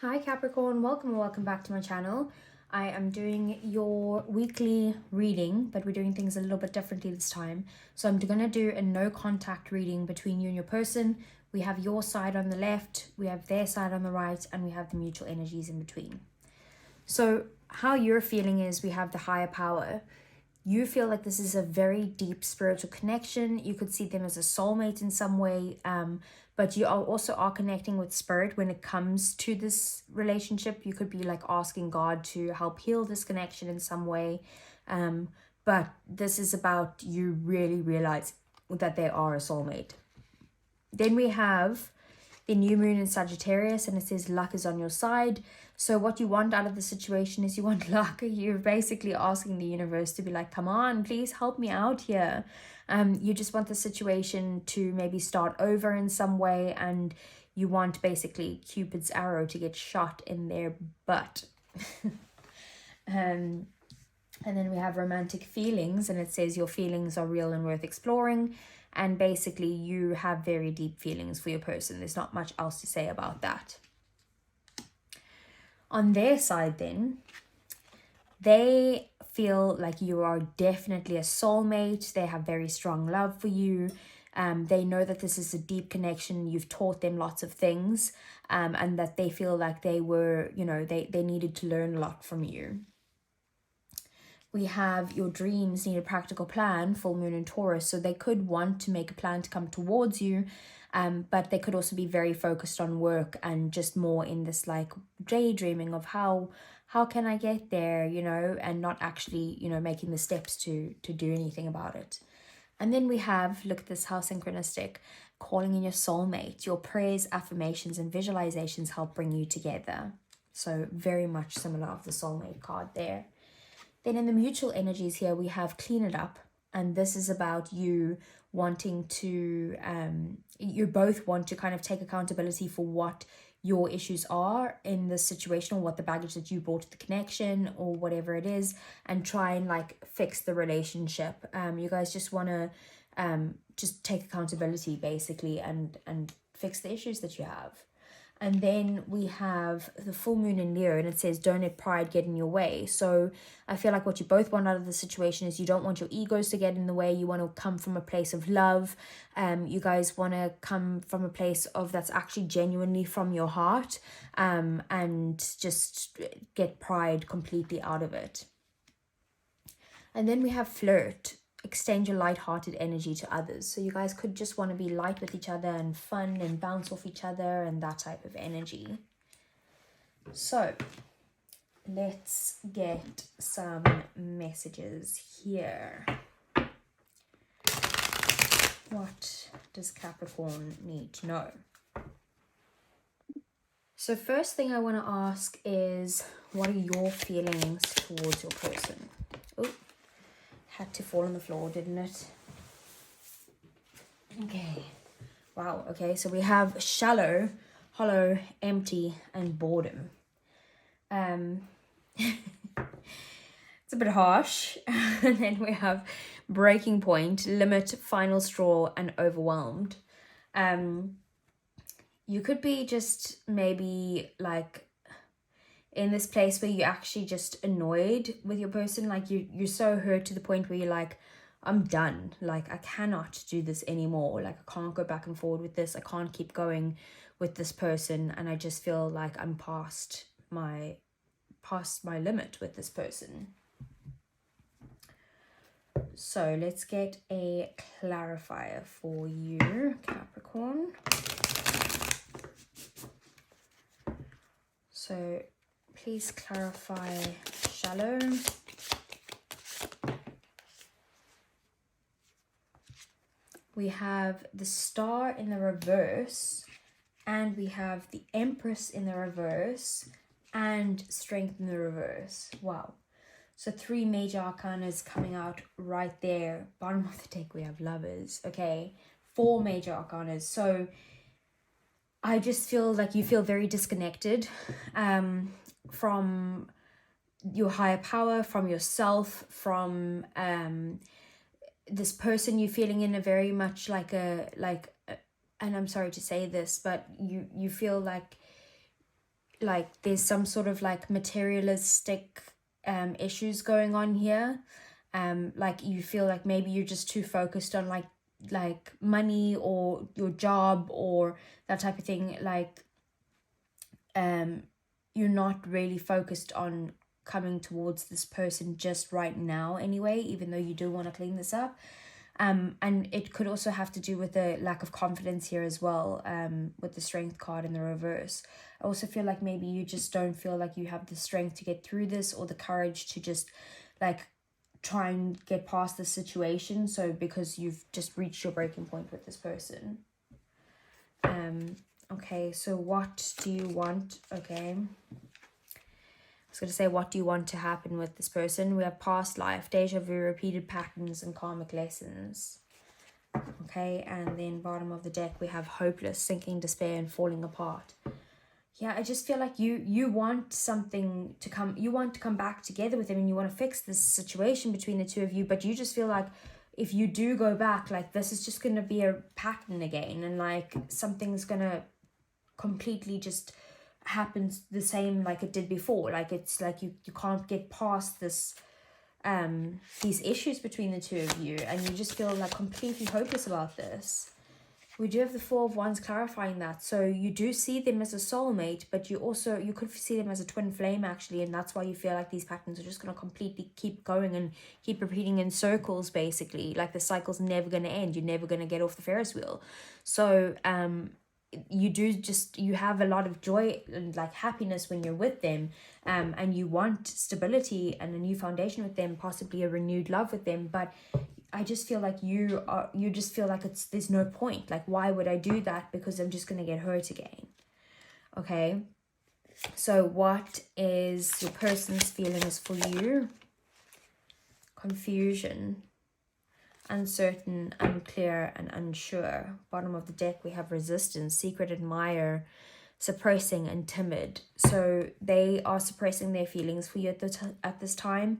Hi Capricorn, welcome back to my channel. I am doing your weekly reading, but we're doing things a little bit differently this time. So I'm going to do a no contact reading between you and your person. We have your side on the left, we have their side on the right, and we have the mutual energies in between. So how you're feeling is we have the higher power. You feel like this is a very deep spiritual connection. You could see them as a soulmate in some way, but you are connecting with spirit when it comes to this relationship. You could be like asking God to help heal this connection in some way, but this is about you really realize that they are a soulmate. Then we have the new moon in Sagittarius, and it says luck is on your side. So what you want out of the situation is you want luck. You're basically asking the universe to be like, come on, please help me out here. You just want the situation to maybe start over in some way, and you want basically Cupid's arrow to get shot in their butt. And then we have romantic feelings, and it says your feelings are real and worth exploring. And basically you have very deep feelings for your person. There's not much else to say about that. On their side then, they feel like you are definitely a soulmate. They have very strong love for you. They know that this is a deep connection. You've taught them lots of things, and that they feel like they were, they needed to learn a lot from you. We have your dreams need a practical plan, full moon in Taurus. So they could want to make a plan to come towards you, but they could also be very focused on work and just more in this like daydreaming of how can I get there, and not actually, making the steps to do anything about it. And then we have, look at this, how synchronistic, calling in your soulmate. Your prayers, affirmations, and visualizations help bring you together. So very much similar of the soulmate card there. Then in the mutual energies here, we have clean it up. And this is about you wanting to, you both want to kind of take accountability for what your issues are in this situation, or what the baggage that you brought to the connection or whatever it is, and try and like fix the relationship. You guys just want to just take accountability basically and fix the issues that you have. And then we have the full moon in Leo, and it says, don't let pride get in your way. So I feel like what you both want out of the situation is you don't want your egos to get in the way. You want to come from a place of love. You guys want to come from a place of that's actually genuinely from your heart, and just get pride completely out of it. And then we have flirt. Extend your light-hearted energy to others. So you guys could just want to be light with each other and fun and bounce off each other and that type of energy. So let's get some messages here. What does Capricorn need to know? So first thing I want to ask is, what are your feelings towards your person? Oh, had to fall on the floor, didn't it? Okay. Wow. Okay. So we have shallow, hollow, empty, and boredom. It's a bit harsh. And then we have breaking point, limit, final straw, and overwhelmed. You could be just maybe like in this place where you're actually just annoyed with your person. Like you're so hurt to the point where you're like, I'm done. Like I cannot do this anymore. Like I can't go back and forward with this. I can't keep going with this person. And I just feel like I'm past my limit with this person. So let's get a clarifier for you, Capricorn. So please clarify shallow. We have the star in the reverse, and we have the Empress in the reverse, and strength in the reverse. Wow. So 3 major arcanas coming out right there. Bottom of the deck, we have lovers. Okay. 4 major arcanas. So I just feel like you feel very disconnected from your higher power, from yourself, from this person. You're feeling in a very much like and I'm sorry to say this, but you feel like like there's some sort of like materialistic issues going on here. Like you feel like maybe you're just too focused on like money or your job or that type of thing. Like you're not really focused on coming towards this person just right now anyway, even though you do want to clean this up. And it could also have to do with the lack of confidence here as well, with the Strength card in the reverse. I also feel like maybe you just don't feel like you have the strength to get through this or the courage to just like try and get past the situation. So because you've just reached your breaking point with this person. Okay, so what do you want? Okay. I was going to say, what do you want to happen with this person? We have past life, deja vu, repeated patterns, and karmic lessons. Okay, and then bottom of the deck, we have hopeless, sinking, despair, and falling apart. Yeah, I just feel like you want something to come, you want to come back together with him and you want to fix this situation between the two of you, but you just feel like if you do go back, like this is just going to be a pattern again, and like something's going to completely just happens the same like it did before. Like it's like you can't get past this these issues between the two of you, and you just feel like completely hopeless about this. We do have the Four of Wands clarifying that. So you do see them as a soulmate, but you could see them as a twin flame actually, and that's why you feel like these patterns are just going to completely keep going and keep repeating in circles basically. Like the cycle's never going to end. You're never going to get off the Ferris wheel. So you have a lot of joy and like happiness when you're with them, and you want stability and a new foundation with them, possibly a renewed love with them, but I just feel like you just feel like there's no point. Like, why would I do that? Because I'm just gonna get hurt again. Okay, so what is your person's feelings for you? Confusion, uncertain, unclear, and unsure. Bottom of the deck, we have resistance, secret admirer, suppressing, and timid. So they are suppressing their feelings for you at this time.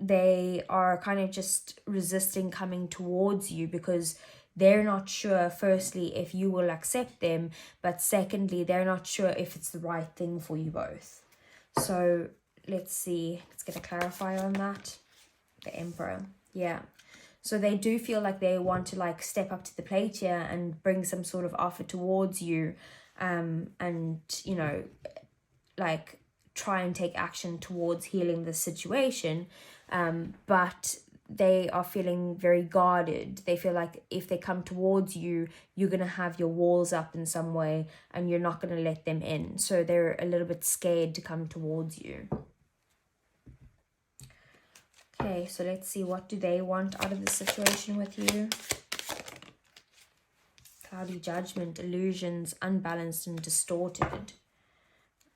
They are kind of just resisting coming towards you because they're not sure, firstly, if you will accept them, but secondly, they're not sure if it's the right thing for you both. So let's see, let's get a clarifier on that. The Emperor, yeah. So they do feel like they want to like step up to the plate here and bring some sort of offer towards you, and you know, like try and take action towards healing the situation, but they are feeling very guarded. They feel like if they come towards you, you're going to have your walls up in some way and you're not going to let them in. So they're a little bit scared to come towards you. Okay, so let's see, what do they want out of the situation with you? Cloudy judgment, illusions, unbalanced and distorted.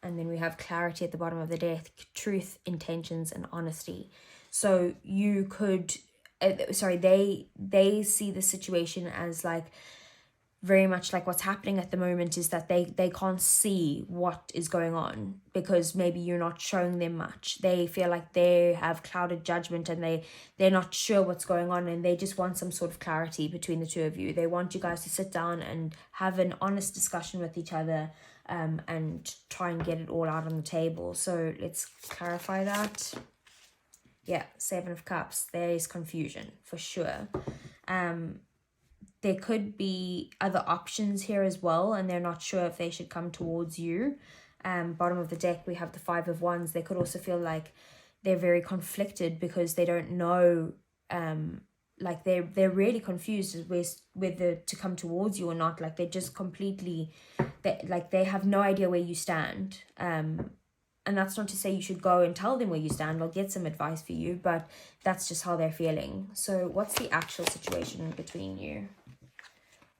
And then we have clarity at the bottom of the deck, truth, intentions, and honesty. So you could, they see the situation as like very much like what's happening at the moment is that they can't see what is going on because maybe you're not showing them much. They feel like they have clouded judgment and they're not sure what's going on, and they just want some sort of clarity between the two of you. They want you guys to sit down and have an honest discussion with each other, and try and get it all out on the table. So let's clarify that. Yeah, Seven of Cups. There is confusion for sure. There could be other options here as well, and they're not sure if they should come towards you. Bottom of the deck, we have the Five of Wands. They could also feel like they're very conflicted because they don't know, like they're really confused with whether to come towards you or not. Like they're just completely, they have no idea where you stand. And that's not to say you should go and tell them where you stand or get some advice for you, but that's just how they're feeling. So what's the actual situation between you?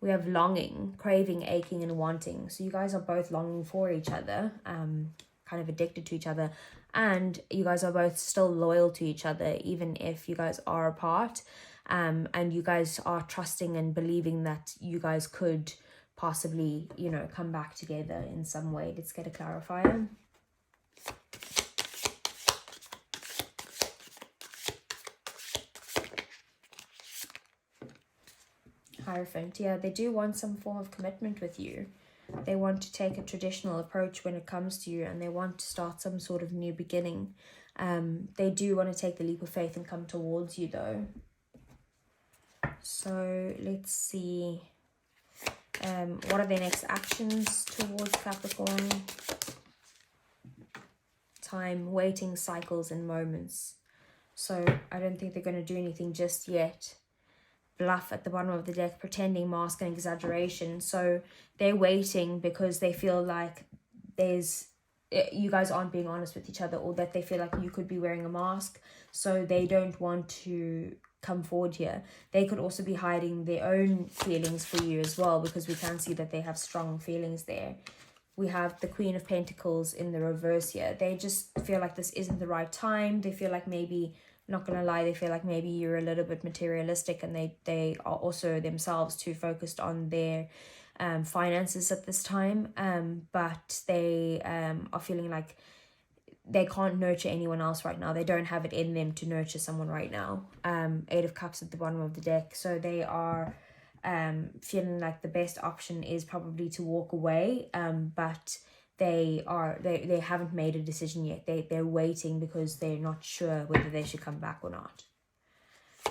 We have longing, craving, aching, and wanting. So you guys are both longing for each other, kind of addicted to each other, and you guys are both still loyal to each other, even if you guys are apart. And you guys are trusting and believing that you guys could possibly, you know, come back together in some way. Let's get a clarifier. Hierophant, yeah, they do want some form of commitment with you. They want to take a traditional approach when it comes to you, and they want to start some sort of new beginning. They do want to take the leap of faith and come towards you though. So let's see. What are their next actions towards Capricorn? Time, waiting, cycles, and moments. So I don't think they're going to do anything just yet. Bluff at the bottom of the deck, pretending, mask, and exaggeration. So they're waiting because they feel like you guys aren't being honest with each other, or that they feel like you could be wearing a mask. So they don't want to come forward here. They could also be hiding their own feelings for you as well, because we can see that they have strong feelings there. We have the Queen of Pentacles in the reverse here. They just feel like this isn't the right time. They feel like maybe, not gonna lie, they feel like maybe you're a little bit materialistic, and they are also themselves too focused on their finances at this time. But they are feeling like they can't nurture anyone else right now. They don't have it in them to nurture someone right now. 8 of Cups at the bottom of the deck. So they are feeling like the best option is probably to walk away. But they haven't made a decision yet. They're waiting because they're not sure whether they should come back or not.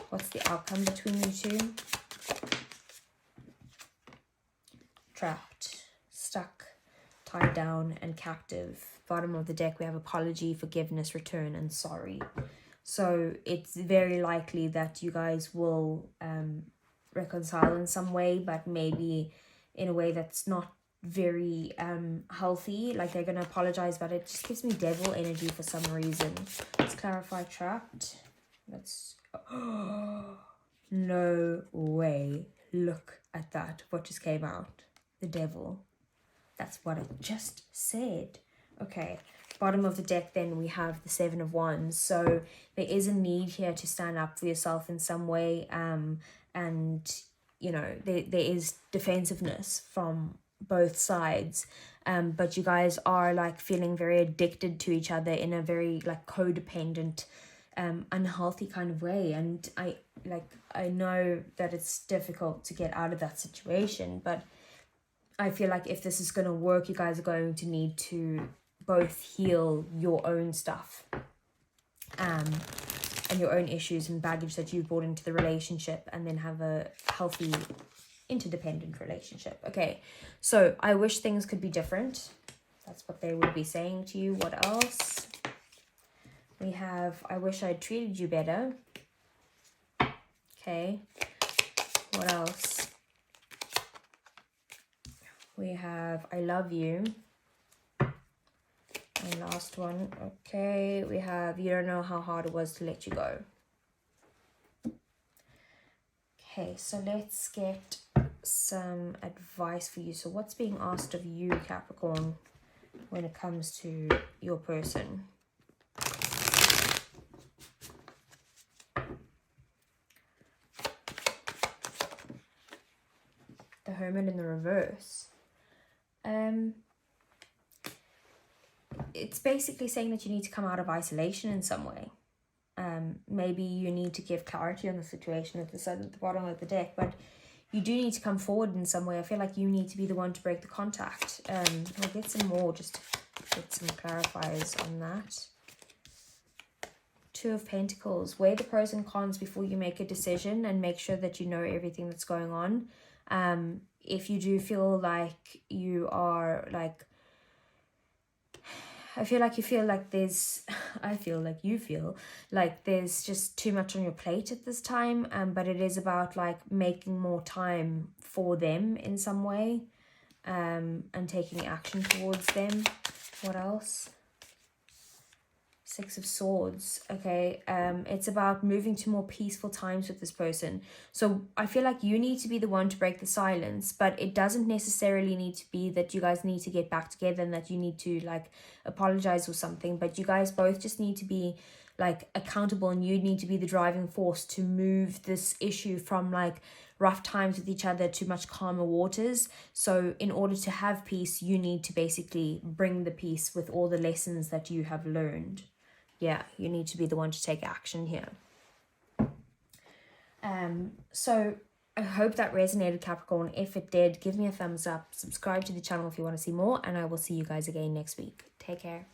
What's the outcome between you two? Trapped, stuck, tied down, and captive. Bottom of the deck, we have apology, forgiveness, return, and sorry. So it's very likely that you guys will reconcile in some way, but maybe in a way that's not very healthy. Like they're going to apologize, but it just gives me devil energy for some reason. Let's clarify trapped. Let's... no way. Look at that. What just came out? The devil. That's what I just said. Okay, bottom of the deck then we have the 7 of Wands. So there is a need here to stand up for yourself in some way, and you know there is defensiveness from both sides, but you guys are like feeling very addicted to each other in a very like codependent unhealthy kind of way. And I know that it's difficult to get out of that situation, but I feel like if this is going to work, you guys are going to need to both heal your own stuff and your own issues and baggage that you've brought into the relationship, and then have a healthy interdependent relationship. Okay, so I wish things could be different. That's what they would be saying to you. What else? We have, I wish I'd treated you better. Okay, what else? We have, I love you. And last one, okay, we have, you don't know how hard it was to let you go. Okay, so let's get some advice for you. So what's being asked of you, Capricorn, when it comes to your person? The Hermit in the reverse. It's basically saying that you need to come out of isolation in some way. Maybe you need to give clarity on the situation at the bottom of the deck, but you do need to come forward in some way. I feel like you need to be the one to break the contact. I'll get some more, just to get some clarifiers on that. 2 of Pentacles. Weigh the pros and cons before you make a decision, and make sure that you know everything that's going on. If you do feel like you are like, I feel like you feel like there's, I feel like you feel like there's just too much on your plate at this time, but it is about like making more time for them in some way, and taking action towards them. What else? 6 of Swords. Okay, it's about moving to more peaceful times with this person. So I feel like you need to be the one to break the silence, but it doesn't necessarily need to be that you guys need to get back together and that you need to like apologize or something, but you guys both just need to be like accountable, and you need to be the driving force to move this issue from like rough times with each other to much calmer waters. So in order to have peace, you need to basically bring the peace with all the lessons that you have learned. Yeah, you need to be the one to take action here. So I hope that resonated, Capricorn. If it did, give me a thumbs up. Subscribe to the channel if you want to see more. And I will see you guys again next week. Take care.